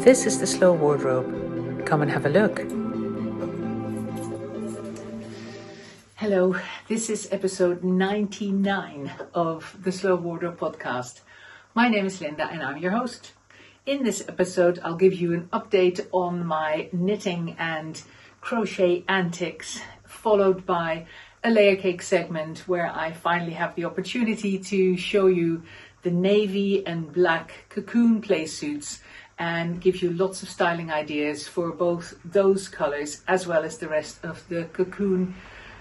This is the Slow Wardrobe. Come and have a look. Hello, this is episode 99 of the Slow Wardrobe podcast. My name is Linda and I'm your host. In this episode, I'll give you an update on my knitting and crochet antics, followed by a layer cake segment where I finally have the opportunity to show you the navy and black cocoon playsuits and give you lots of styling ideas for both those colors as well as the rest of the cocoon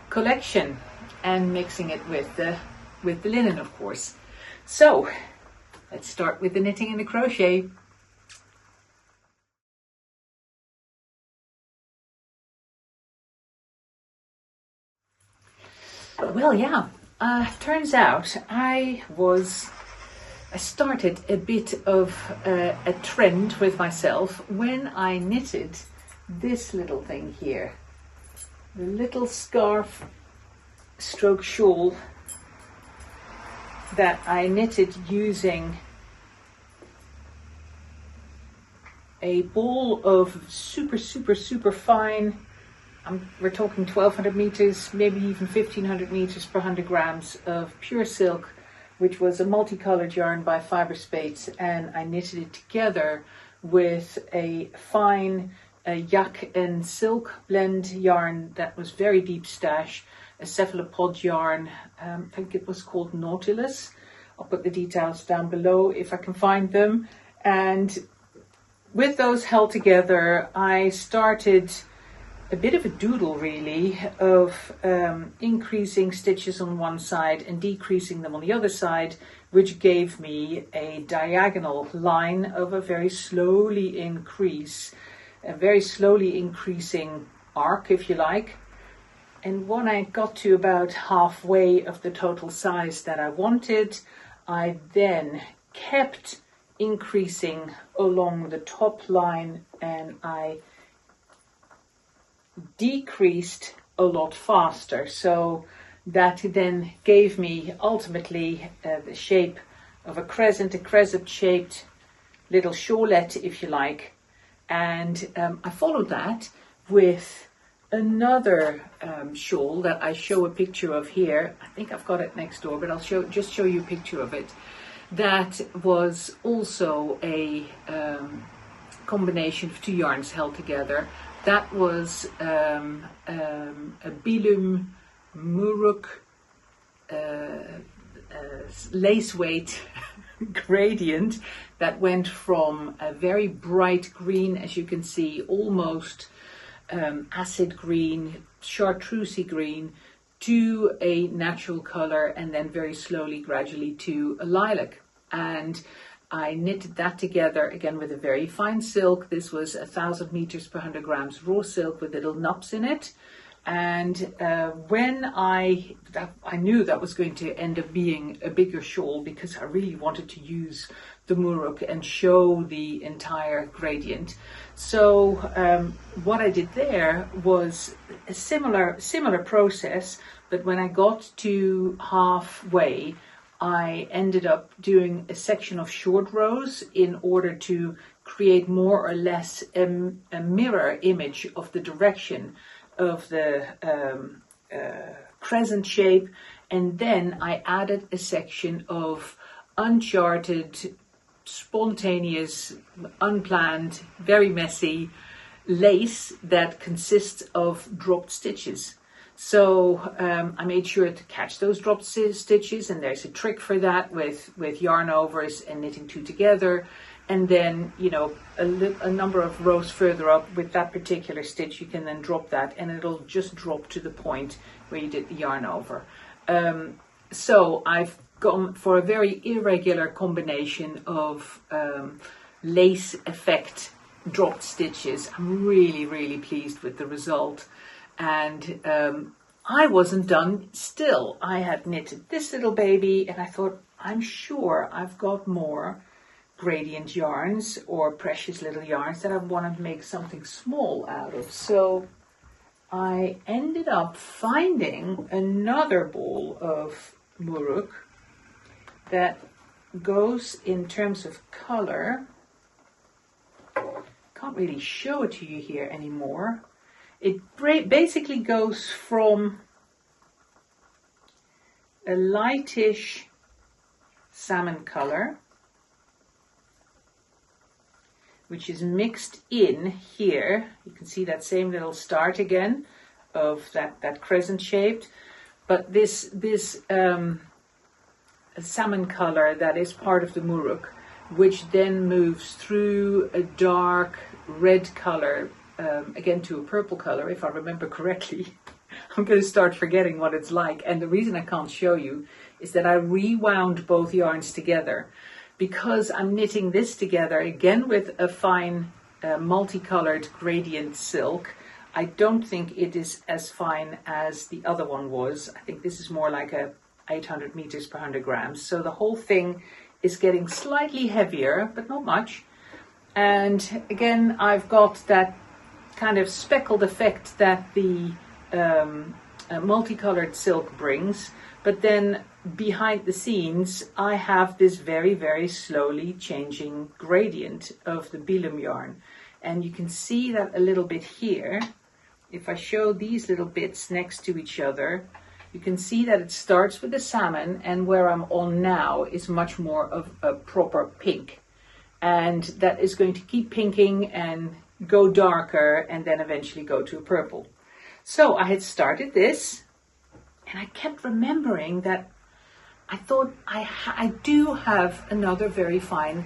collection, and mixing it with the linen, of course. So let's start with the knitting and the crochet. Well, yeah, turns out I started a bit of a trend with myself when I knitted this little thing here. The little scarf stroke shawl that I knitted using a ball of super fine, we're talking 1200 meters, maybe even 1500 meters per 100 grams of pure silk, which was a multicolored yarn by Fiber Spates, and I knitted it together with a fine yak and silk blend yarn that was very deep stash, a cephalopod yarn, I think it was called Nautilus. I'll put the details down below if I can find them. And with those held together, I started a bit of a doodle really of increasing stitches on one side and decreasing them on the other side, which gave me a diagonal line of a very slowly increasing arc, if you like. And when I got to about halfway of the total size that I wanted, I then kept increasing along the top line, and I decreased a lot faster, so that then gave me ultimately the shape of a crescent shaped little shawlette, if you like. And I followed that with another shawl that I show a picture of here. I think I've got it next door, but I'll just show you a picture of it. That was also a combination of two yarns held together. That was a Bilum Muruk lace weight gradient that went from a very bright green, as you can see, almost acid green, chartreusey green, to a natural color, and then very slowly, gradually to a lilac. And I knitted that together again with a very fine silk. This was 1000 meters per 100 grams raw silk with little nubs in it. And when I knew that was going to end up being a bigger shawl, because I really wanted to use the Muruk and show the entire gradient. So what I did there was a similar process, but when I got to halfway, I ended up doing a section of short rows in order to create more or less a mirror image of the direction of the crescent shape. And then I added a section of uncharted, spontaneous, unplanned, very messy lace that consists of dropped stitches. So I made sure to catch those dropped stitches, and there's a trick for that with yarn overs and knitting two together. And then, you know, a number of rows further up with that particular stitch, you can then drop that and it'll just drop to the point where you did the yarn over. So I've gone for a very irregular combination of lace effect dropped stitches. I'm really pleased with the result. And I wasn't done still. I had knitted this little baby and I thought, I'm sure I've got more gradient yarns or precious little yarns that I want to make something small out of. So I ended up finding another ball of Muruk that goes in terms of color can't really show it to you here anymore. It basically goes from a lightish salmon color, which is mixed in here. You can see that same little start again of that crescent shaped, but this salmon color that is part of the muruk, which then moves through a dark red color, again to a purple color, if I remember correctly. I'm going to start forgetting what it's like, and the reason I can't show you is that I rewound both yarns together, because I'm knitting this together again with a fine multicolored gradient silk. I don't think it is as fine as the other one was. I think this is more like a 800 meters per 100 grams. So the whole thing is getting slightly heavier, but not much. And again, I've got that kind of speckled effect that the multicolored silk brings. But then behind the scenes, I have this very, very slowly changing gradient of the Bilum yarn. And you can see that a little bit here. If I show these little bits next to each other, you can see that it starts with the salmon, and where I'm on now is much more of a proper pink. And that is going to keep pinking and go darker and then eventually go to a purple. So I had started this, and I kept remembering that I thought I do have another very fine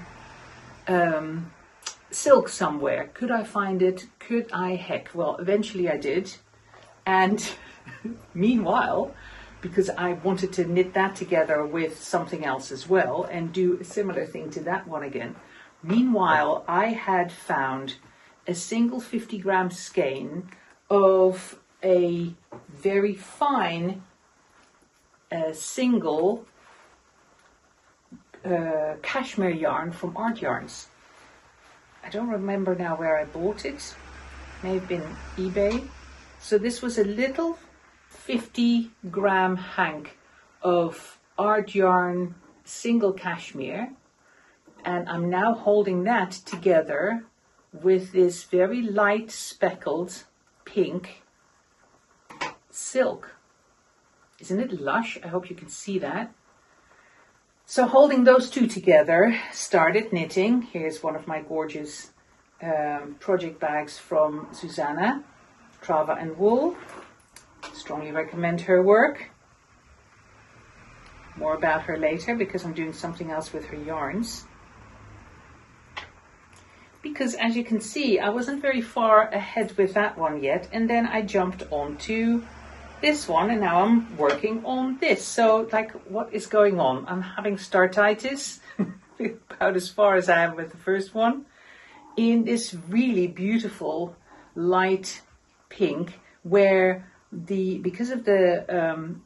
silk somewhere. Could I find it? Could I? Heck, well, eventually I did. And meanwhile, because I wanted to knit that together with something else as well and do a similar thing to that one again, meanwhile I had found a single 50-gram skein of a very fine single cashmere yarn from Art Yarns. I don't remember now where I bought it. May have been eBay. So this was a little 50-gram hank of Art Yarn single cashmere, and I'm now holding that together with this very light speckled pink silk. Isn't it lush? I hope you can see that. So holding those two together, started knitting. Here's one of my gorgeous project bags from Susanna, Trava and Wool. Strongly recommend her work. More about her later, because I'm doing something else with her yarns. Because as you can see, I wasn't very far ahead with that one yet, and then I jumped onto this one, and now I'm working on this. So, like, what is going on? I'm having startitis, about as far as I am with the first one, in this really beautiful light pink, where because of the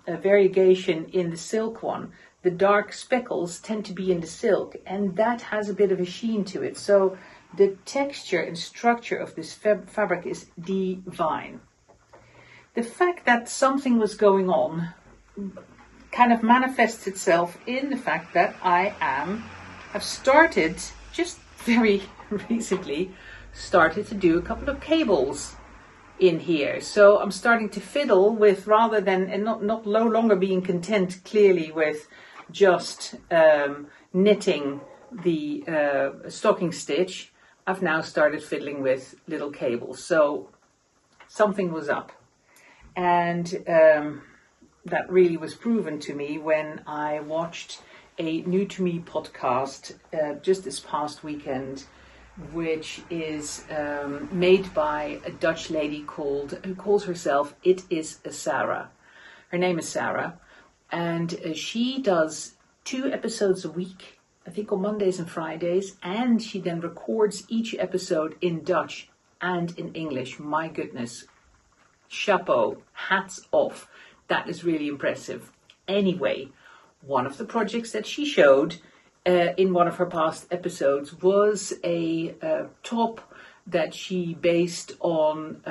variegation in the silk one, the dark speckles tend to be in the silk, and that has a bit of a sheen to it. So the texture and structure of this fabric is divine. The fact that something was going on kind of manifests itself in the fact that I've started, just very recently, started to do a couple of cables in here. So I'm starting to fiddle with, rather than, and no longer being content clearly with just knitting the stocking stitch, I've now started fiddling with little cables. So something was up. And that really was proven to me when I watched a New to Me podcast just this past weekend, which is made by a Dutch lady who calls herself It Is a Sarah. Her name is Sarah, and she does 2 episodes a week, I think on Mondays and Fridays, and she then records each episode in Dutch and in English. My goodness. Chapeau, hats off. That is really impressive. Anyway, one of the projects that she showed in one of her past episodes was a top that she based on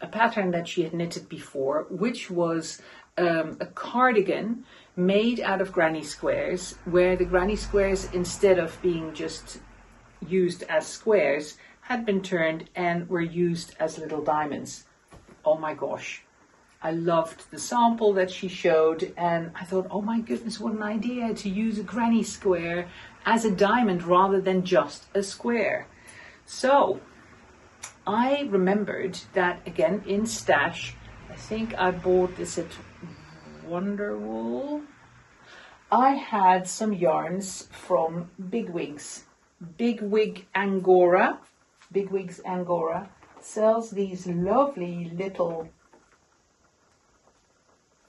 a pattern that she had knitted before, which was a cardigan made out of granny squares, where the granny squares, instead of being just used as squares, had been turned and were used as little diamonds. Oh my gosh. I loved the sample that she showed, and I thought, oh my goodness, what an idea to use a granny square as a diamond rather than just a square. So I remembered that again in Stash. I think I bought this at Wonderwool. I had some yarns from Bigwigs. Bigwigs Angora sells these lovely little,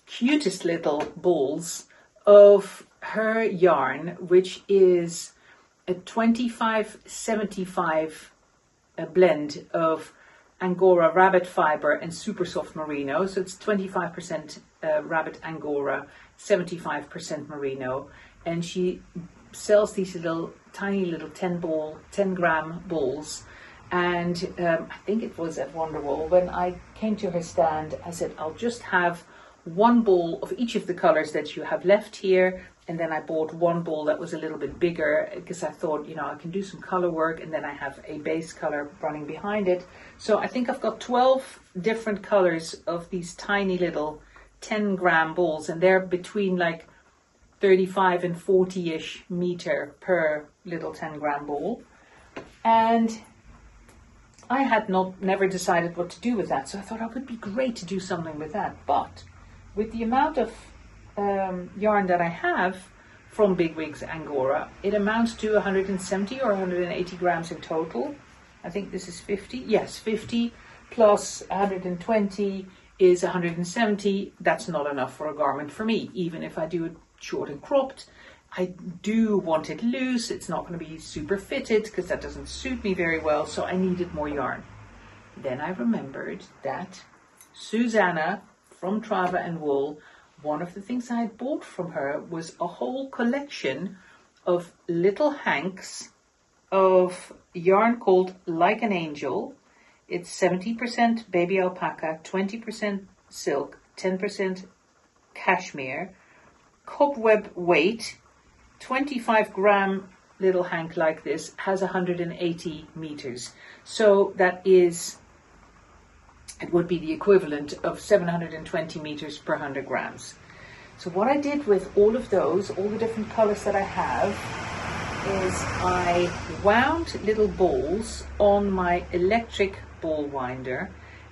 cutest little balls of her yarn, which is a 25-75 blend of Angora rabbit fiber and super soft merino. So it's 25% rabbit Angora, 75% merino, and she sells these little tiny little 10 gram balls. And I think it was at Wonderwool. When I came to her stand, I said, I'll just have one ball of each of the colors that you have left here. And then I bought one ball that was a little bit bigger because I thought, you know, I can do some color work, and then I have a base color running behind it. So I think I've got 12 different colors of these tiny little 10 gram balls, and they're between like 35 and 40-ish meter per little 10 gram ball. And I had never decided what to do with that. So I thought it would be great to do something with that. But with the amount of yarn that I have from Bigwigs Angora, it amounts to 170 or 180 grams in total. I think this is 50. Yes, 50 plus 120 is 170. That's not enough for a garment for me, even if I do it short and cropped. I do want it loose. It's not going to be super fitted because that doesn't suit me very well. So I needed more yarn. Then I remembered that Susanna from Trava and Wool, one of the things I had bought from her was a whole collection of little hanks of yarn called Like an Angel. It's 70% baby alpaca, 20% silk, 10% cashmere, cobweb weight, 25 gram little hank like this has 180 meters. So that is, it would be the equivalent of 720 meters per 100 grams. So what I did with all of those, all the different colors that I have, is I wound little balls on my electric ball winder,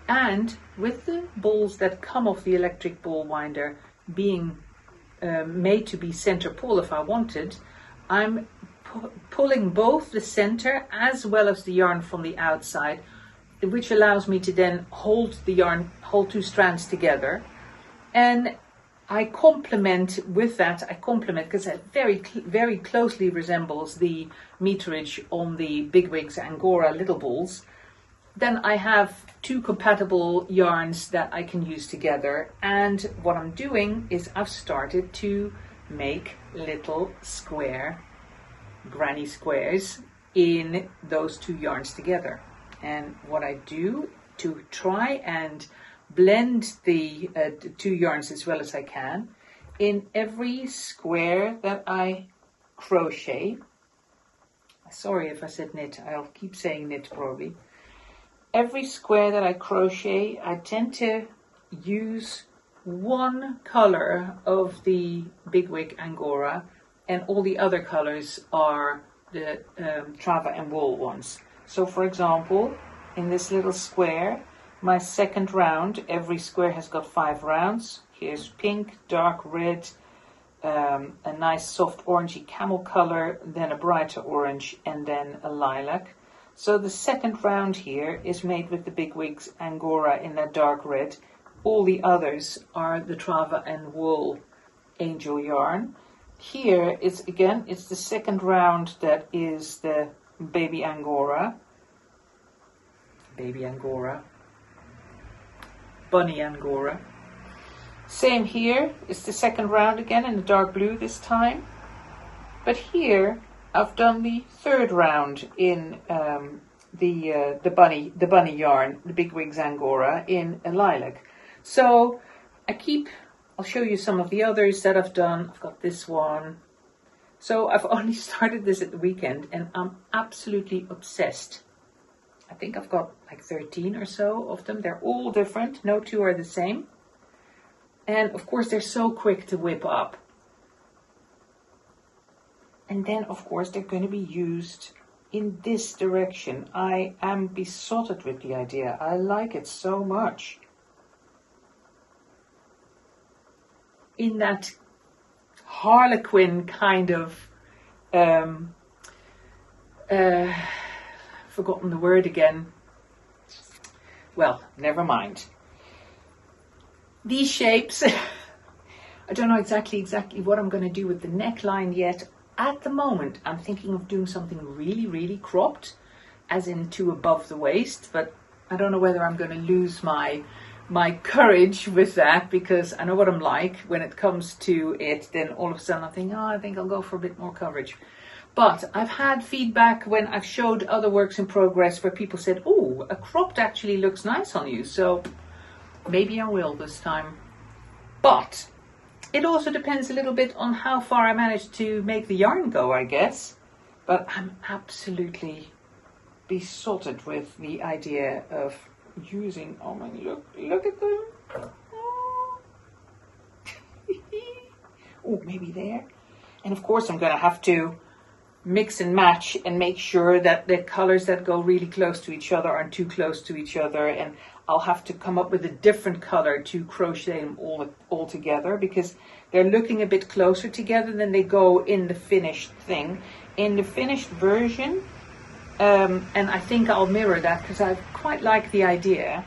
and with the balls that come off the electric ball winder being made to be center pull if I wanted, I'm pulling both the center as well as the yarn from the outside, which allows me to then hold two strands together. And I complement with that, because it very closely resembles the meterage on the Bigwigs Angora little balls. Then I have two compatible yarns that I can use together. And what I'm doing is I've started to make little square granny squares in those two yarns together. And what I do to try and blend the two yarns as well as I can, in every square that I crochet, sorry if I said knit, I'll keep saying knit probably. Every square that I crochet, I tend to use one color of the Bigwig Angora, and all the other colors are the Trava and Wool ones. So for example, in this little square, my second round, every square has got 5 rounds. Here's pink, dark red, a nice soft orangey camel color, then a brighter orange, and then a lilac. So the second round here is made with the Bigwigs Angora in that dark red. All the others are the Trava and Wool angel yarn. Here it's the second round that is the baby Angora, bunny Angora. Same here, it's the second round again in the dark blue this time. But here I've done the third round in the bunny yarn, the Bigwigs Angora, in a lilac. So I'll show you some of the others that I've done. I've got this one. So I've only started this at the weekend and I'm absolutely obsessed I think I've got like 13 or so of them. They're all different. No two are the same. And of course, they're so quick to whip up. And then, of course, they're going to be used in this direction. I am besotted with the idea. I like it so much. In that Harlequin kind of, forgotten the word again. Well, never mind. These shapes, I don't know exactly what I'm going to do with the neckline yet. At the moment, I'm thinking of doing something really, really cropped, as in to above the waist, but I don't know whether I'm going to lose my courage with that, because I know what I'm like. When it comes to it, then all of a sudden I think, oh, I think I'll go for a bit more coverage. But I've had feedback when I've showed other works in progress where people said, oh, a cropped actually looks nice on you. So maybe I will this time. But it also depends a little bit on how far I manage to make the yarn go, I guess. But I'm absolutely besotted with the idea of using, oh my, look at them. Oh, maybe there. And of course I'm going to have to mix and match and make sure that the colors that go really close to each other aren't too close to each other, and I'll have to come up with a different color to crochet them all together, because they're looking a bit closer together than they go in the finished thing. In the finished version, and I think I'll mirror that because I quite like the idea.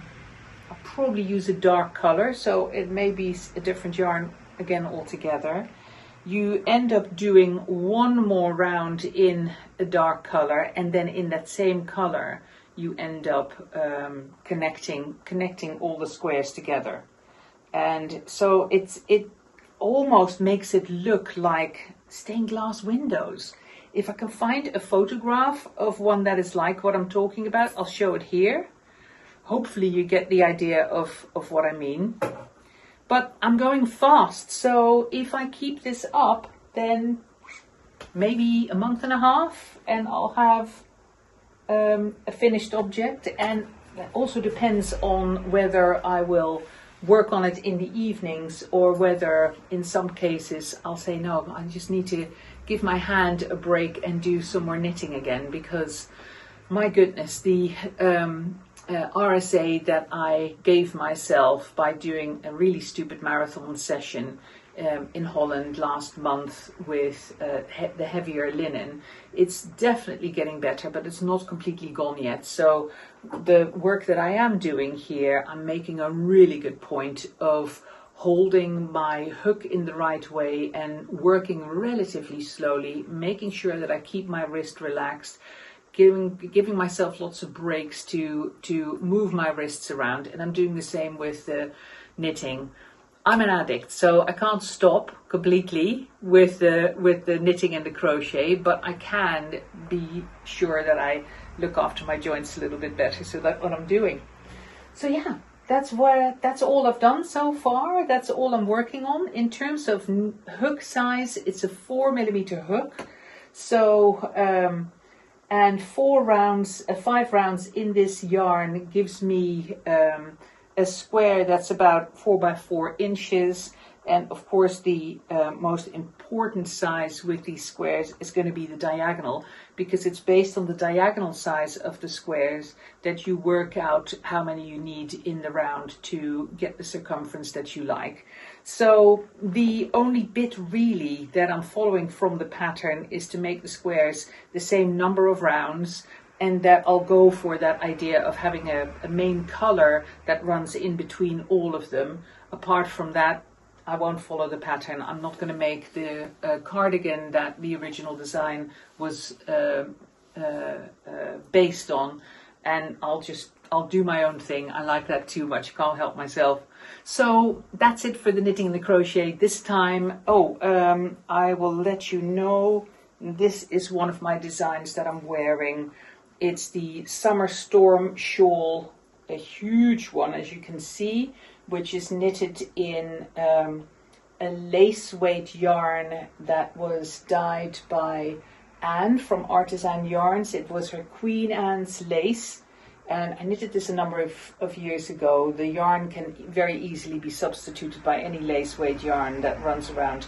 I'll probably use a dark color, so it may be a different yarn again altogether. You end up doing one more round in a dark color, and then in that same color you end up connecting all the squares together. And so it almost makes it look like stained glass windows. If I can find a photograph of one that is like what I'm talking about, I'll show it here. Hopefully you get the idea of what I mean. But I'm going fast, so if I keep this up, then maybe a month and a half and I'll have a finished object. And that also depends on whether I will work on it in the evenings, or whether in some cases I'll say, no, I just need to give my hand a break and do some more knitting again, because my goodness, the RSA that I gave myself by doing a really stupid marathon session in Holland last month with the heavier linen, it's definitely getting better, but it's not completely gone yet. So the work that I am doing here, I'm making a really good point of holding my hook in the right way and working relatively slowly, making sure that I keep my wrist relaxed, giving myself lots of breaks to move my wrists around. And I'm doing the same with the knitting. I'm an addict, so I can't stop completely with the knitting and the crochet, but I can be sure that I look after my joints a little bit better. So that's what I'm doing. So yeah, that's all I've done so far. That's all I'm working on. In terms of hook size, it's a 4mm hook. So and 5 rounds in this yarn gives me a square that's about 4 by 4 inches. And of course the most important size with these squares is going to be the diagonal, because it's based on the diagonal size of the squares that you work out how many you need in the round to get the circumference that you like. So the only bit really that I'm following from the pattern is to make the squares the same number of rounds, and that I'll go for that idea of having a main color that runs in between all of them. Apart from that, I won't follow the pattern. I'm not going to make the cardigan that the original design was based on, and I'll do my own thing. I like that too much. Can't help myself. So that's it for the knitting and the crochet this time. I will let you know, this is one of my designs that I'm wearing. It's the Summer Storm shawl, a huge one, as you can see, which is knitted in a lace weight yarn that was dyed by Anne from Artisan Yarns. It was her Queen Anne's lace and I knitted this a number of years ago. The yarn can very easily be substituted by any lace weight yarn that runs around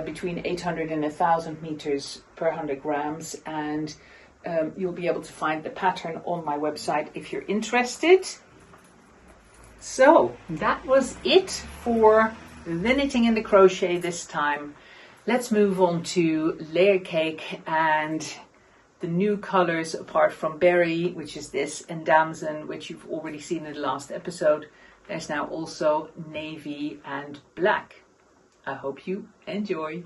between 800 and 1,000 meters per 100 grams, and you'll be able to find the pattern on my website if you're interested. So that was it for the knitting and the crochet this time. Let's move on to Layercake and the new colors apart from berry, which is this, and damson, which you've already seen in the last episode. There's now also navy and black. I hope you enjoy.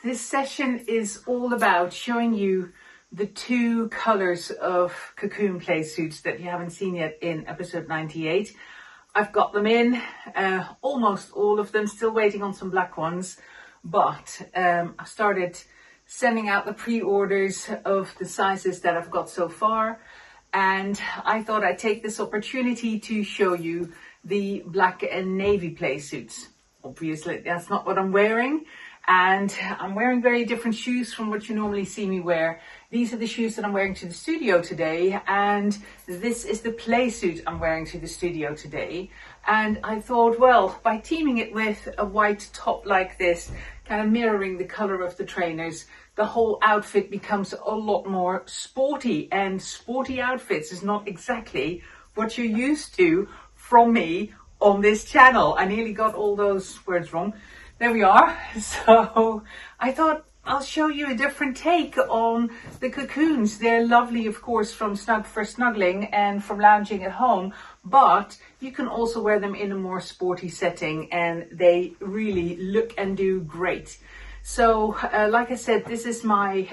This session is all about showing you the two colors of cocoon play suits that you haven't seen yet in episode 98. I've got them in, almost all of them, still waiting on some black ones, but I've started sending out the pre-orders of the sizes that I've got so far, and I thought I'd take this opportunity to show you the black and navy play suits. Obviously that's not what I'm wearing, and I'm wearing very different shoes from what you normally see me wear. These are the shoes that I'm wearing to the studio today, and this is the play suit I'm wearing to the studio today. And I thought, well, by teaming it with a white top like this, kind of mirroring the color of the trainers, the whole outfit becomes a lot more sporty, and sporty outfits is not exactly what you're used to from me on this channel. I nearly got all those words wrong. There we are. So I thought I'll show you a different take on the cocoons. They're lovely, of course, for snuggling and from lounging at home, but you can also wear them in a more sporty setting, and they really look and do great. So like I said, this is my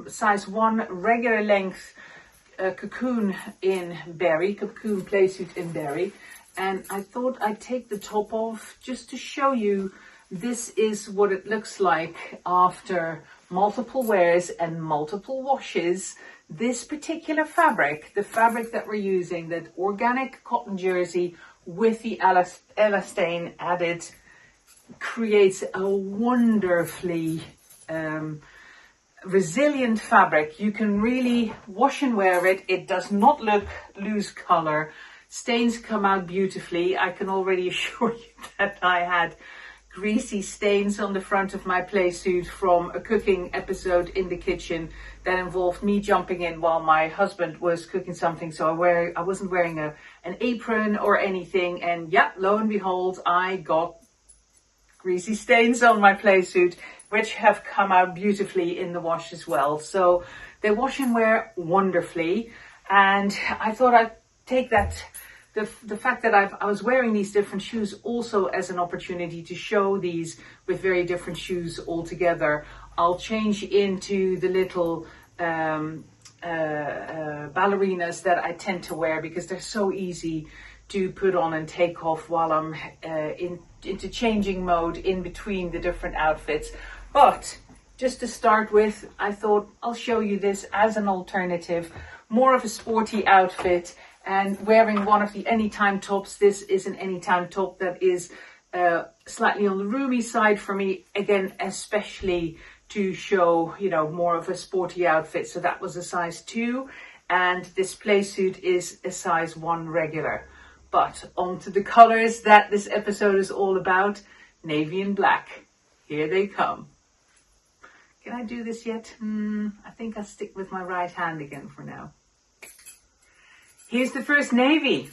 size 1 regular length cocoon in berry, cocoon play suit in berry, and I thought I'd take the top off just to show you this is what it looks like after multiple wears and multiple washes. This particular fabric, the fabric that we're using, that organic cotton jersey with the elastane added, creates a wonderfully resilient fabric. You can really wash and wear it. It does not lose color. Stains come out beautifully. I can already assure you that I had greasy stains on the front of my play suit from a cooking episode in the kitchen that involved me jumping in while my husband was cooking something. So I wasn't wearing an apron or anything, and yeah, lo and behold, I got greasy stains on my play suit, which have come out beautifully in the wash as well. So they wash and wear wonderfully, and I thought I'd take that the fact that I was wearing these different shoes also as an opportunity to show these with very different shoes altogether. I'll change into the little ballerinas that I tend to wear because they're so easy to put on and take off while I'm into changing mode in between the different outfits. But just to start with, I thought I'll show you this as an alternative, more of a sporty outfit. And wearing one of the anytime tops, this is an anytime top that is slightly on the roomy side for me, again, especially to show, you know, more of a sporty outfit. So that was a size 2, and this play suit is a size 1 regular. But on to the colors that this episode is all about, navy and black. Here they come. Can I do this yet? I think I'll stick with my right hand again for now. Here's the first navy,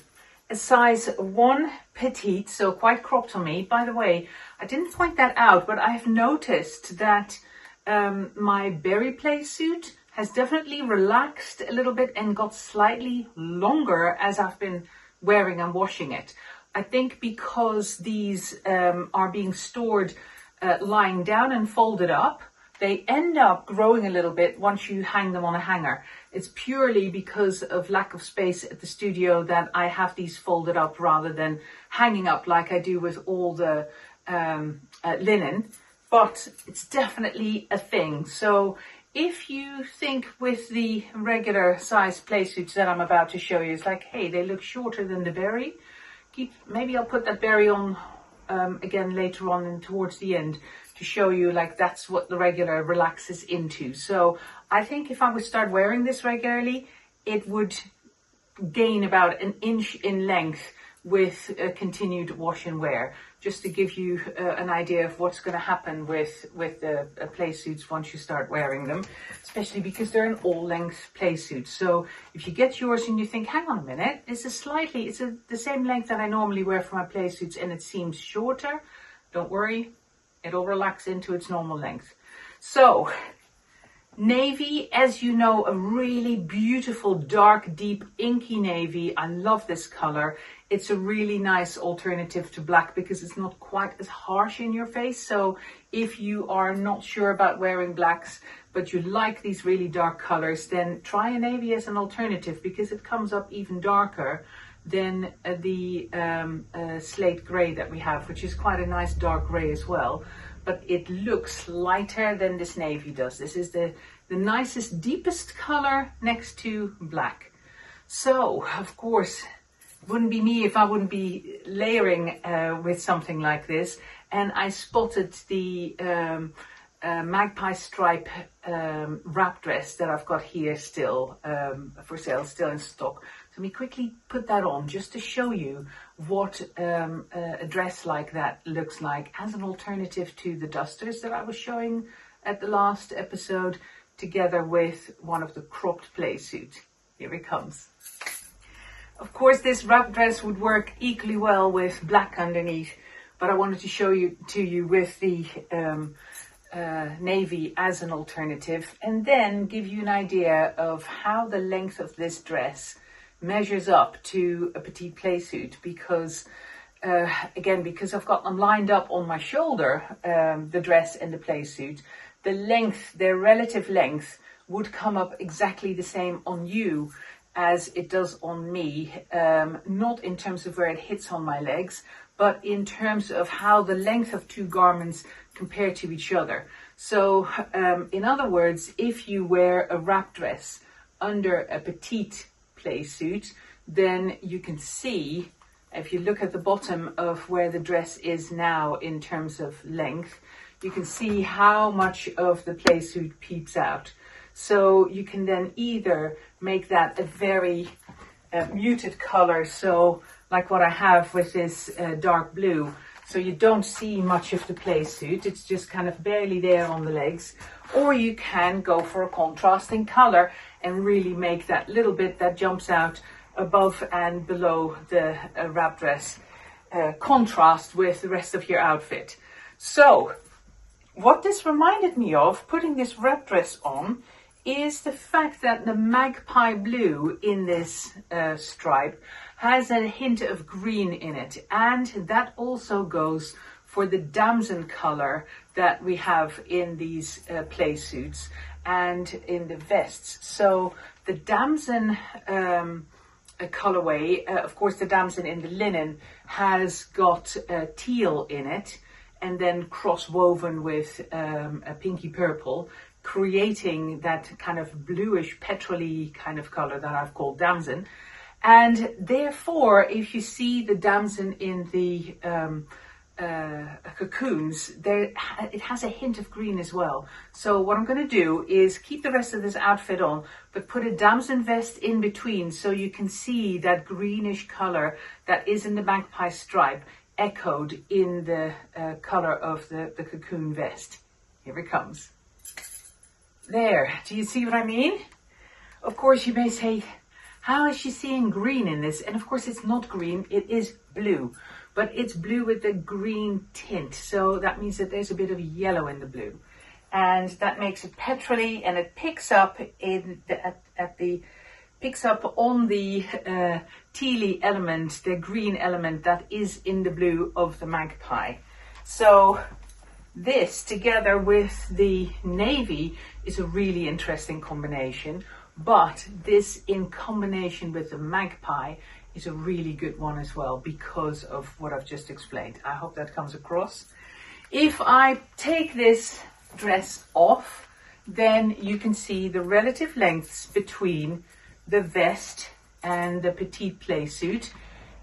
a size 1 petite, so quite cropped on me. By the way, I didn't point that out, but I have noticed that my berry play suit has definitely relaxed a little bit and got slightly longer as I've been wearing and washing it. I think because these are being stored lying down and folded up, they end up growing a little bit once you hang them on a hanger. It's purely because of lack of space at the studio that I have these folded up rather than hanging up like I do with all the linen. But it's definitely a thing. So if you think with the regular size play suits that I'm about to show you, it's like, hey, they look shorter than the berry. Maybe I'll put that berry on again later on and towards the end to show you like that's what the regular relaxes into. So I think if I would start wearing this regularly, it would gain about an inch in length with continued wash and wear, just to give you an idea of what's going to happen with the play suits once you start wearing them, especially because they're an all-length play suit. So if you get yours and you think, hang on a minute, it's the same length that I normally wear for my play suits and it seems shorter, don't worry, it'll relax into its normal length. So navy, as you know, a really beautiful dark deep inky navy. I love this color. It's a really nice alternative to black because it's not quite as harsh in your face. So if you are not sure about wearing blacks, but you like these really dark colors, then try a navy as an alternative because it comes up even darker than the slate gray that we have, which is quite a nice dark gray as well. But it looks lighter than this navy does. This is the nicest, deepest color next to black. So, of course, wouldn't be me if I wouldn't be layering with something like this. And I spotted the magpie stripe wrap dress that I've got here still for sale, still in stock. So let me quickly put that on just to show you what a dress like that looks like as an alternative to the dusters that I was showing at the last episode, together with one of the cropped play suits. Here it comes. Of course, this wrap dress would work equally well with black underneath, but I wanted to show you with the navy as an alternative, and then give you an idea of how the length of this dress measures up to a petite play suit, because again, because I've got them lined up on my shoulder, the dress and the play suit, the length, their relative length, would come up exactly the same on you as it does on me, not in terms of where it hits on my legs, but in terms of how the length of two garments compare to each other. So in other words, if you wear a wrap dress under a petite play suit, then you can see, if you look at the bottom of where the dress is now in terms of length, you can see how much of the play suit peeps out. So you can then either make that a very muted color, so like what I have with this dark blue, so you don't see much of the play suit, it's just kind of barely there on the legs, or you can go for a contrasting color and really make that little bit that jumps out above and below the wrap dress contrast with the rest of your outfit. So what this reminded me of, putting this wrap dress on, is the fact that the magpie blue in this stripe has a hint of green in it, and that also goes for the damson color that we have in these play suits and in the vests. So the damson colorway, of course the damson in the linen has got teal in it, and then cross woven with a pinky purple, creating that kind of bluish petrol-y kind of color that I've called damson. And therefore, if you see the damson in the cocoons, it has a hint of green as well. So what I'm going to do is keep the rest of this outfit on, but put a damson vest in between so you can see that greenish color that is in the magpie stripe echoed in the color of the cocoon vest. Here it comes. There, do you see what I mean? Of course, you may say, how is she seeing green in this? And of course, it's not green, it is blue, but it's blue with a green tint. So that means that there's a bit of yellow in the blue, and that makes it petrol-y, and it picks up picks up on the tealy element, the green element that is in the blue of the magpie. So this, together with the navy, is a really interesting combination, but this in combination with the magpie is a really good one as well because of what I've just explained. I hope that comes across. If I take this dress off, then you can see the relative lengths between the vest and the petite play suit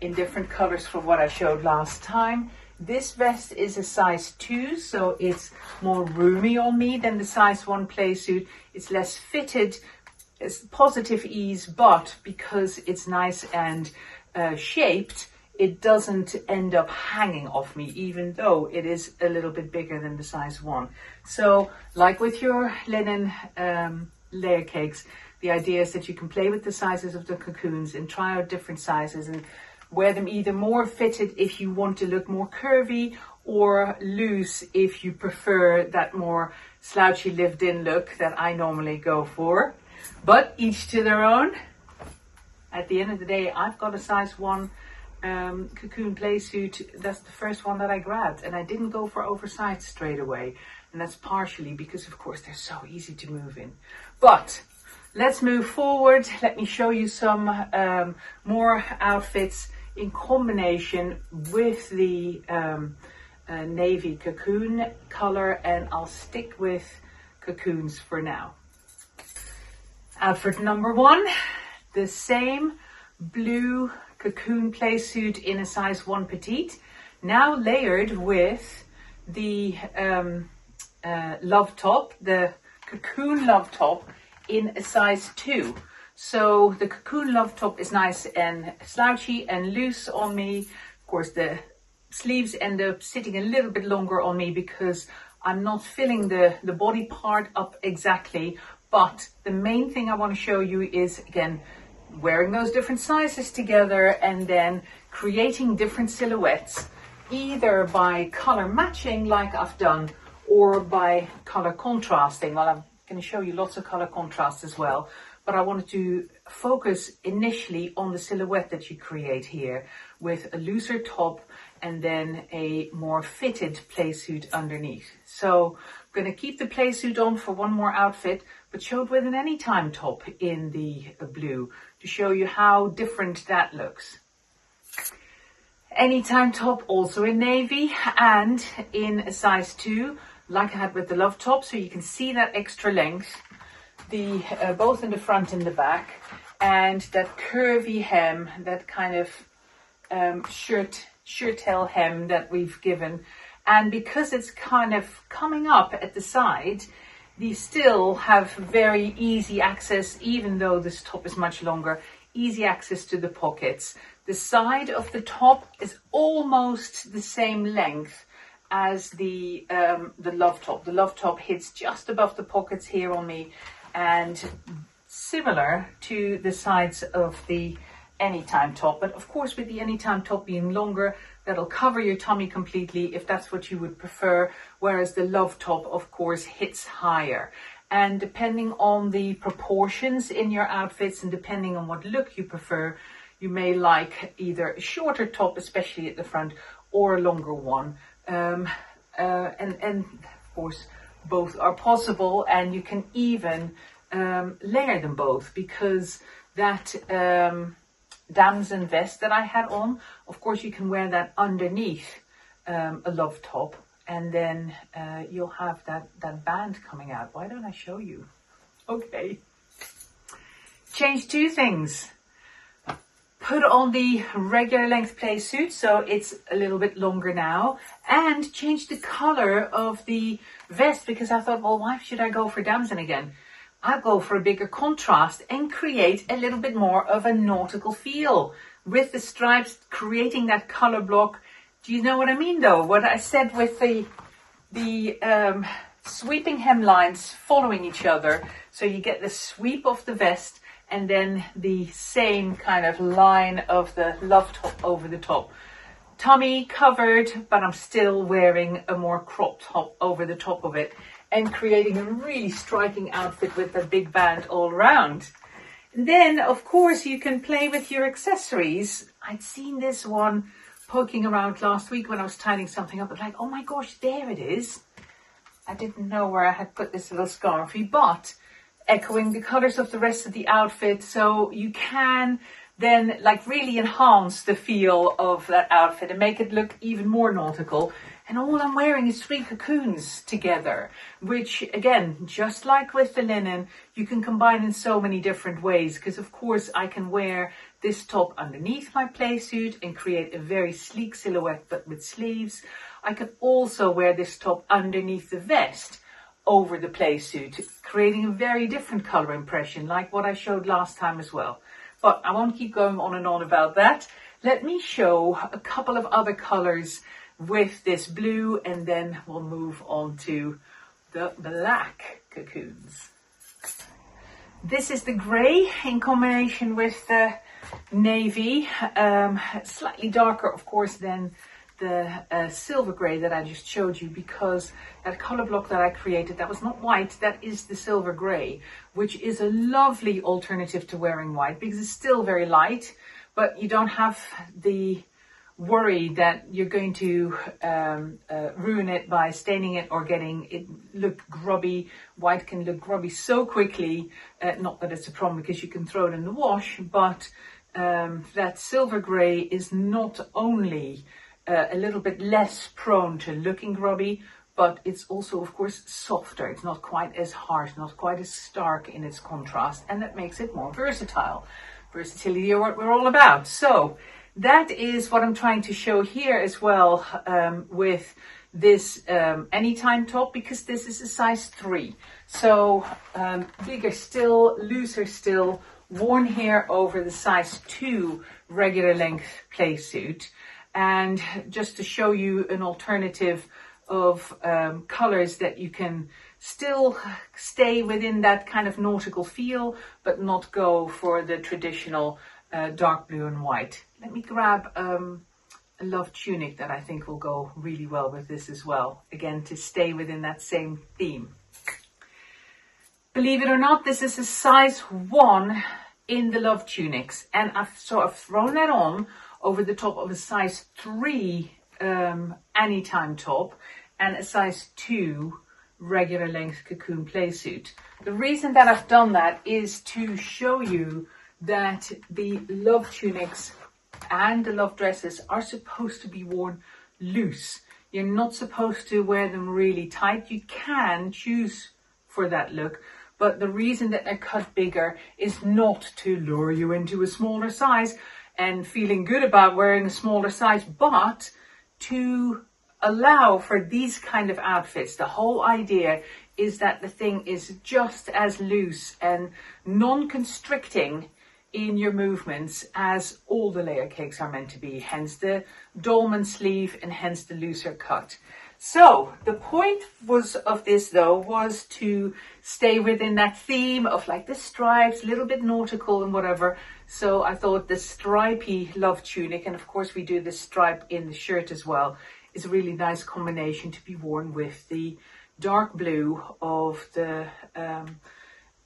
in different colors from what I showed last time. This vest is a size 2, so it's more roomy on me than the size 1 playsuit. It's less fitted, it's positive ease, but because it's nice and shaped, it doesn't end up hanging off me, even though it is a little bit bigger than the size 1. So, like with your linen layer cakes, the idea is that you can play with the sizes of the cocoons and try out different sizes and wear them either more fitted if you want to look more curvy, or loose if you prefer that more slouchy lived-in look that I normally go for. But each to their own. At the end of the day, I've got a size 1 cocoon playsuit. That's the first one that I grabbed, and I didn't go for oversized straight away. And that's partially because, of course, they're so easy to move in. But let's move forward. Let me show you some more outfits in combination with the navy cocoon color, and I'll stick with cocoons for now. Outfit number 1, the same blue cocoon playsuit in a size 1 petite, now layered with the love top, the cocoon love top in a size 2. So the cocoon love top is nice and slouchy and loose on me. Of course, the sleeves end up sitting a little bit longer on me because I'm not filling the body part up exactly. But the main thing I want to show you is, again, wearing those different sizes together and then creating different silhouettes, either by color matching like I've done, or by color contrasting. Well, I'm going to show you lots of color contrast as well. But I wanted to focus initially on the silhouette that you create here with a looser top and then a more fitted playsuit underneath. So I'm going to keep the playsuit on for one more outfit, but show it with an anytime top in the blue to show you how different that looks. Anytime top also in navy and in a size 2, like I had with the love top, so you can see that extra length. The both in the front and the back, and that curvy hem, that kind of shirtel hem that we've given. And because it's kind of coming up at the side, these still have very easy access, even though this top is much longer, easy access to the pockets. The side of the top is almost the same length as the love top. The love top hits just above the pockets here on me, and similar to the sides of the anytime top. But of course, with the anytime top being longer, that'll cover your tummy completely if that's what you would prefer, whereas the love top, of course, hits higher. And depending on the proportions in your outfits and depending on what look you prefer, you may like either a shorter top, especially at the front, or a longer one. And of course, both are possible, and you can even layer them both, because that damson vest that I had on, of course you can wear that underneath a love top, and then you'll have that band coming out. Why don't I show you? Okay. Change 2 things. Put on the regular length playsuit, so it's a little bit longer now, and change the color of the vest, because I thought, well, why should I go for damson again? I'll go for a bigger contrast and create a little bit more of a nautical feel with the stripes, creating that color block. Do you know what I mean though? What I said with the sweeping hemlines following each other, so you get the sweep of the vest and then the same kind of line of the love top over the top. Tummy covered, but I'm still wearing a more cropped top over the top of it, and creating a really striking outfit with a big band all around. And then, of course, you can play with your accessories. I'd seen this one poking around last week when I was tidying something up. I was like, oh my gosh, there it is. I didn't know where I had put this little scarfie, but echoing the colors of the rest of the outfit, so you can then like really enhance the feel of that outfit and make it look even more nautical. And all I'm wearing is 3 cocoons together, which again, just like with the linen, you can combine in so many different ways, because of course I can wear this top underneath my playsuit and create a very sleek silhouette but with sleeves. I can also wear this top underneath the vest over the playsuit, creating a very different color impression like what I showed last time as well. But I won't keep going on and on about that. Let me show a couple of other colors with this blue, and then we'll move on to the black cocoons. This is the grey in combination with the navy, slightly darker of course than the silver grey that I just showed you, because that color block that I created, that was not white, that is the silver grey, which is a lovely alternative to wearing white because it's still very light, but you don't have the worry that you're going to ruin it by staining it or getting it look grubby. White can look grubby so quickly, not that it's a problem because you can throw it in the wash, but that silver grey is not only a little bit less prone to looking grubby, but it's also of course softer. It's not quite as harsh, not quite as stark in its contrast, and that makes it more versatile. Versatility is what we're all about. So that is what I'm trying to show here as well, with this anytime top, because this is a size 3. So bigger still, looser still, worn here over the size 2 regular length playsuit. And just to show you an alternative of colors that you can still stay within that kind of nautical feel, but not go for the traditional dark blue and white. Let me grab a love tunic that I think will go really well with this as well. Again, to stay within that same theme. Believe it or not, this is a size 1 in the love tunics. And I've thrown that on over the top of a size 3 anytime top and a size 2 regular length cocoon playsuit. The reason that I've done that is to show you that the love tunics and the love dresses are supposed to be worn loose. You're not supposed to wear them really tight. You can choose for that look, but the reason that they're cut bigger is not to lure you into a smaller size and feeling good about wearing a smaller size, but to allow for these kind of outfits. The whole idea is that the thing is just as loose and non-constricting in your movements as all the layer cakes are meant to be, hence the dolman sleeve and hence the looser cut. So the point of this though was to stay within that theme of like the stripes, a little bit nautical and whatever. So I thought the stripy love tunic, and of course we do the stripe in the shirt as well, is a really nice combination to be worn with the dark blue of the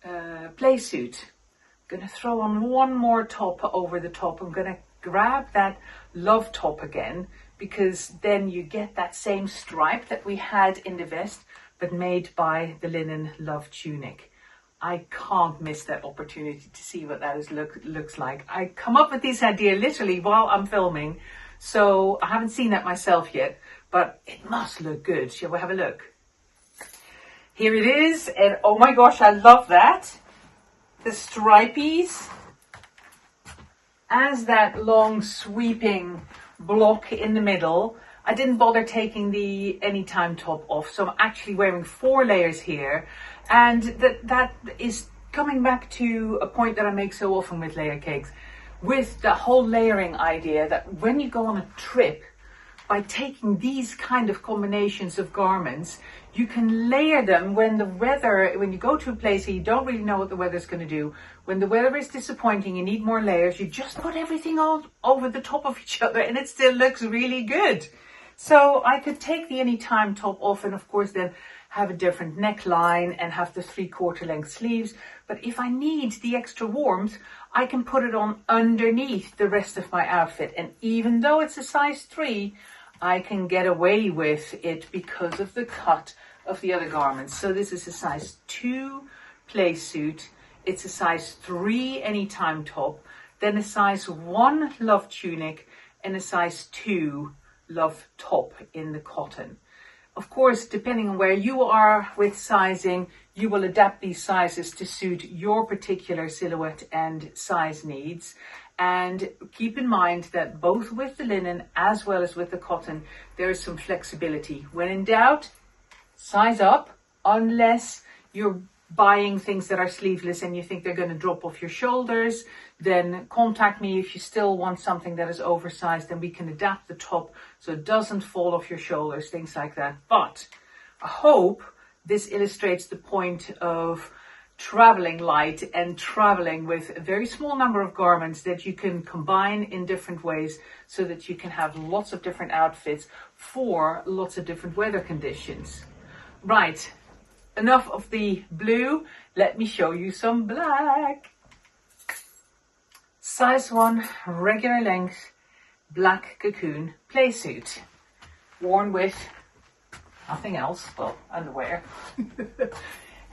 playsuit. I'm going to throw on one more top over the top. I'm going to grab that love top again, because then you get that same stripe that we had in the vest, but made by the linen love tunic. I can't miss that opportunity to see what that looks like. I come up with this idea literally while I'm filming, so I haven't seen that myself yet, but it must look good. Shall we have a look? Here it is, and oh my gosh, I love that. The stripies as that long sweeping block in the middle. I didn't bother taking the anytime top off, so I'm actually wearing 4 layers here, and that is coming back to a point that I make so often with layer cakes, with the whole layering idea, that when you go on a trip, by taking these kind of combinations of garments, you can layer them when you go to a place where you don't really know what the weather's going to do. When the weather is disappointing, you need more layers, you just put everything all over the top of each other and it still looks really good. So I could take the anytime top off and of course then have a different neckline and have the 3/4 length sleeves. But if I need the extra warmth, I can put it on underneath the rest of my outfit. And even though it's a size 3, I can get away with it because of the cut of the other garments. So this is a size 2 playsuit. It's a size 3 anytime top, then a size 1 love tunic and a size 2 love top in the cotton. Of course, depending on where you are with sizing, you will adapt these sizes to suit your particular silhouette and size needs. And keep in mind that both with the linen as well as with the cotton, there is some flexibility. When in doubt, size up, unless you're buying things that are sleeveless and you think they're going to drop off your shoulders. Then contact me if you still want something that is oversized, and we can adapt the top so it doesn't fall off your shoulders, things like that. But I hope this illustrates the point of traveling light and traveling with a very small number of garments that you can combine in different ways so that you can have lots of different outfits for lots of different weather conditions. Right, enough of the blue. Let me show you some black. Size 1, regular length, black cocoon playsuit, worn with nothing else but underwear.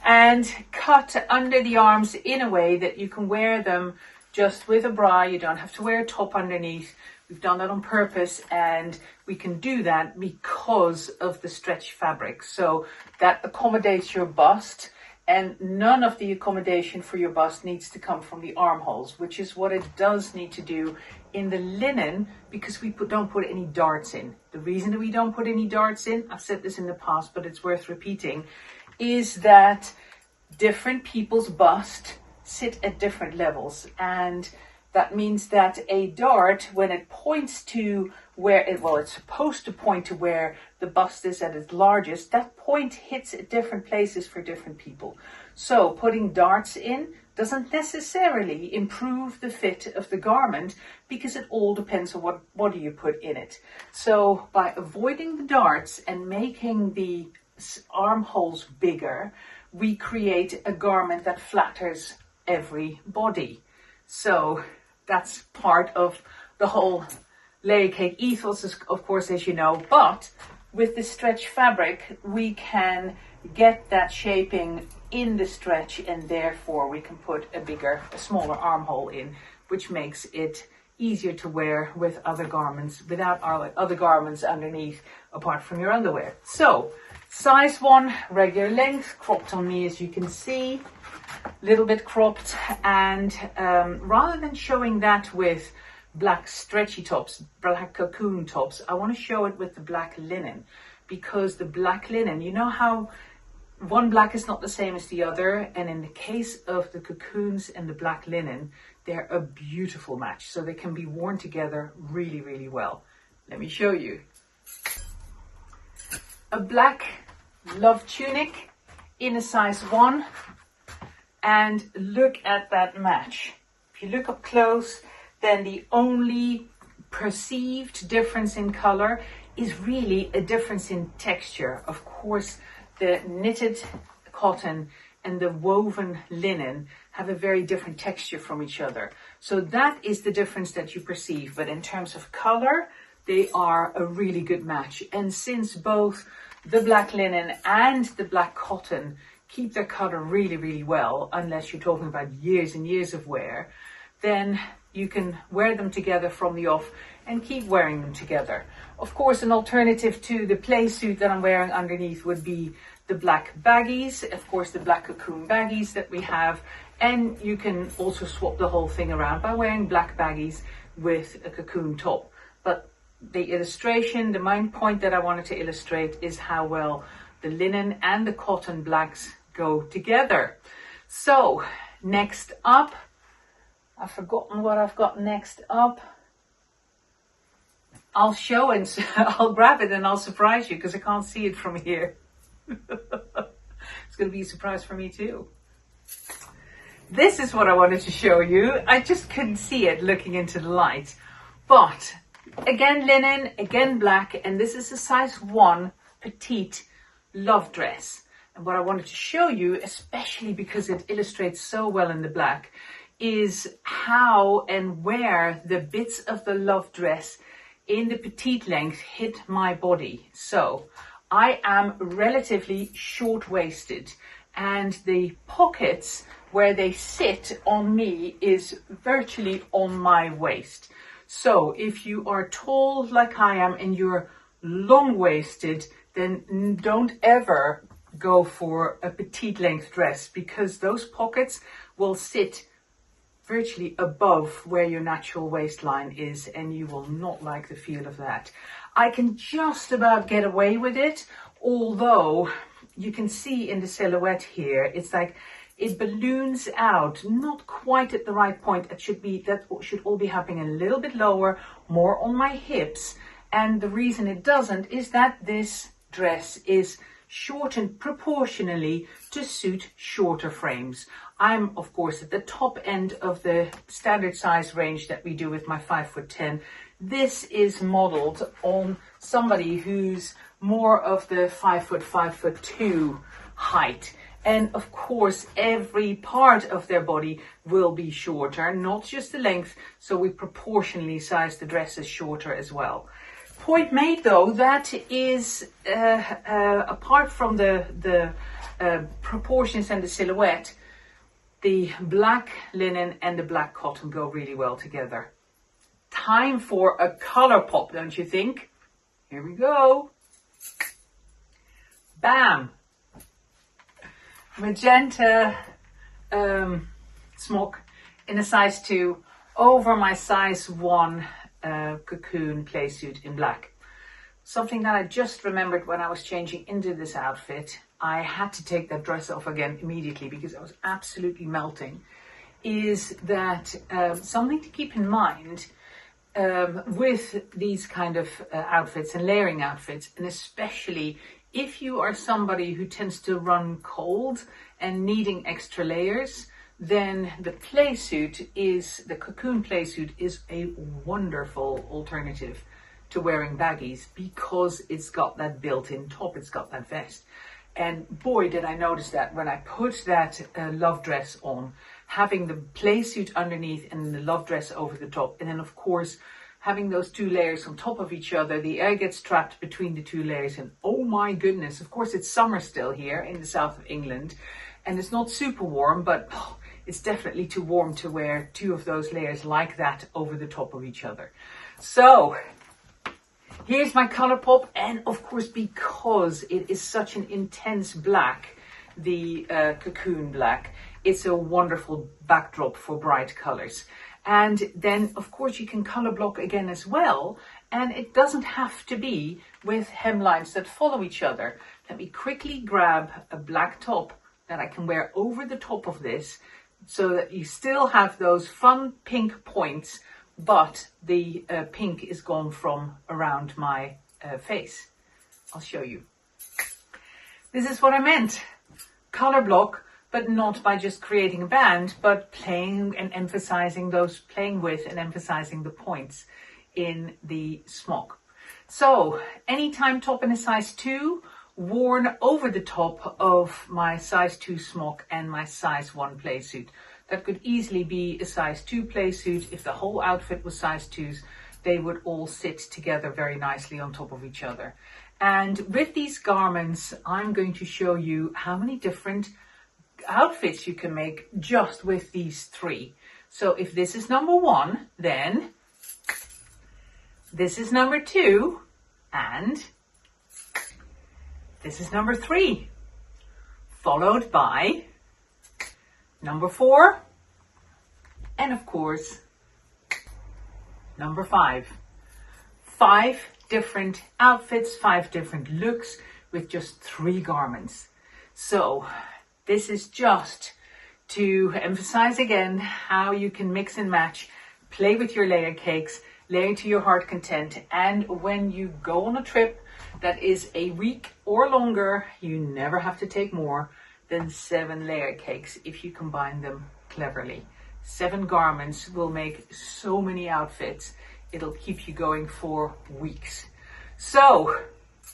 And cut under the arms in a way that you can wear them just with a bra. You don't have to wear a top underneath. We've done that on purpose, and we can do that because of the stretch fabric. So that accommodates your bust, and none of the accommodation for your bust needs to come from the armholes, which is what it does need to do in the linen, because we don't put any darts in. The reason that we don't put any darts in, I've said this in the past, but it's worth repeating, is that different people's bust sit at different levels, and that means that a dart, when it points to where it's supposed to point to where the bust is at its largest, that point hits at different places for different people. So putting darts in doesn't necessarily improve the fit of the garment, because it all depends on what do you put in it. So by avoiding the darts and making the armholes bigger, we create a garment that flatters every body. So that's part of the whole Layercake ethos, of course, as you know. But with the stretch fabric, we can get that shaping in the stretch, and therefore we can put a smaller armhole in, which makes it easier to wear with other garments, without other garments underneath, apart from your underwear. So size 1, regular length, cropped on me, as you can see, little bit cropped. And rather than showing that with black stretchy tops, black cocoon tops, I want to show it with the black linen, because the black linen, you know how one black is not the same as the other, and in the case of the cocoons and the black linen, they're a beautiful match, so they can be worn together really, really well. Let me show you. A black love tunic in a size 1, and look at that match. If you look up close, then the only perceived difference in color is really a difference in texture. Of course, the knitted cotton and the woven linen have a very different texture from each other. So that is the difference that you perceive. But in terms of color, they are a really good match. And since both the black linen and the black cotton keep their color really, really well, unless you're talking about years and years of wear, then you can wear them together from the off and keep wearing them together. Of course, an alternative to the play suit that I'm wearing underneath would be the black baggies, of course the black cocoon baggies that we have, and you can also swap the whole thing around by wearing black baggies with a cocoon top. But the illustration, the main point that I wanted to illustrate is how well the linen and the cotton blacks go together. So next up, I've forgotten what I've got next up. I'll show and I'll grab it and I'll surprise you, because I can't see it from here. It's going to be a surprise for me too. This is what I wanted to show you. I just couldn't see it looking into the light. But again linen, again black, and this is a size 1 petite love dress. And what I wanted to show you, especially because it illustrates so well in the black, is how and where the bits of the love dress in the petite length hit my body. So I am relatively short-waisted, and the pockets where they sit on me is virtually on my waist. So if you are tall like I am and you're long-waisted, then don't ever go for a petite length dress, because those pockets will sit virtually above where your natural waistline is, and you will not like the feel of that. I can just about get away with it, although you can see in the silhouette here, it's like it balloons out, not quite at the right point. That should all be happening a little bit lower, more on my hips. And the reason it doesn't is that this dress is shortened proportionally to suit shorter frames. I'm of course at the top end of the standard size range that we do with my 5'10". This is modeled on somebody who's more of the 5'2" height. And of course, every part of their body will be shorter, not just the length. So we proportionally size the dresses shorter as well. Point made though, that is, apart from the proportions and the silhouette, the black linen and the black cotton go really well together. Time for a color pop, don't you think? Here we go. Bam! Magenta smock in a size 2 over my size 1 cocoon playsuit in black. Something that I just remembered when I was changing into this outfit, I had to take that dress off again immediately because I was absolutely melting, is that something to keep in mind with these kind of outfits and layering outfits, and especially if you are somebody who tends to run cold and needing extra layers, then the cocoon playsuit is a wonderful alternative to wearing baggies because it's got that built-in top, it's got that vest. And boy, did I notice that when I put that love dress on, having the playsuit underneath and the love dress over the top, and then of course having those 2 layers on top of each other, the air gets trapped between the 2 layers, and oh my goodness, of course it's summer still here in the south of England, and it's not super warm, but it's definitely too warm to wear 2 of those layers like that over the top of each other. So here's my color pop, and of course because it is such an intense black, the cocoon black, it's a wonderful backdrop for bright colors. And then of course you can color block again as well, and it doesn't have to be with hemlines that follow each other. Let me quickly grab a black top that I can wear over the top of this, so that you still have those fun pink points, but the pink is gone from around my face. I'll show you. This is what I meant. Color block, but not by just creating a band, but playing and emphasizing playing with and emphasizing the points in the smock. So anytime top in a size 2, worn over the top of my size 2 smock and my size 1 playsuit. That could easily be a size 2 playsuit. If the whole outfit was size 2s, they would all sit together very nicely on top of each other. And with these garments, I'm going to show you how many different outfits you can make just with these 3. So if this is number 1, then this is number 2, and this is number 3, followed by number 4, and of course, number 5. 5 different outfits, 5 different looks with just 3 garments. So this is just to emphasize again how you can mix and match, play with your layer cakes, layering to your heart content, and when you go on a trip that is a week or longer, you never have to take more than 7 layer cakes if you combine them cleverly. 7 garments will make so many outfits. It'll keep you going for weeks. So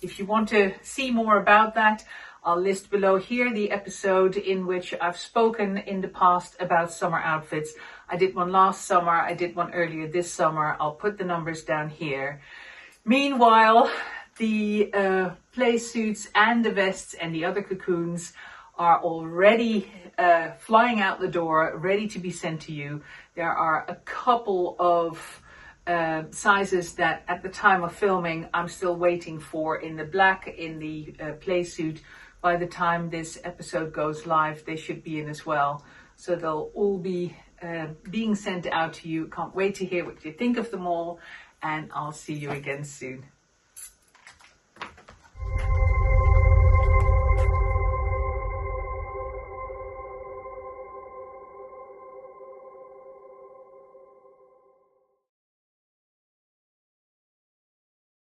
if you want to see more about that, I'll list below here the episode in which I've spoken in the past about summer outfits. I did one last summer, I did one earlier this summer. I'll put the numbers down here. Meanwhile, the playsuits and the vests and the other cocoons are already flying out the door, ready to be sent to you. There are a couple of sizes that at the time of filming I'm still waiting for in the black, in the playsuit. By the time this episode goes live, they should be in as well. So they'll all be being sent out to you. Can't wait to hear what you think of them all, and I'll see you again soon.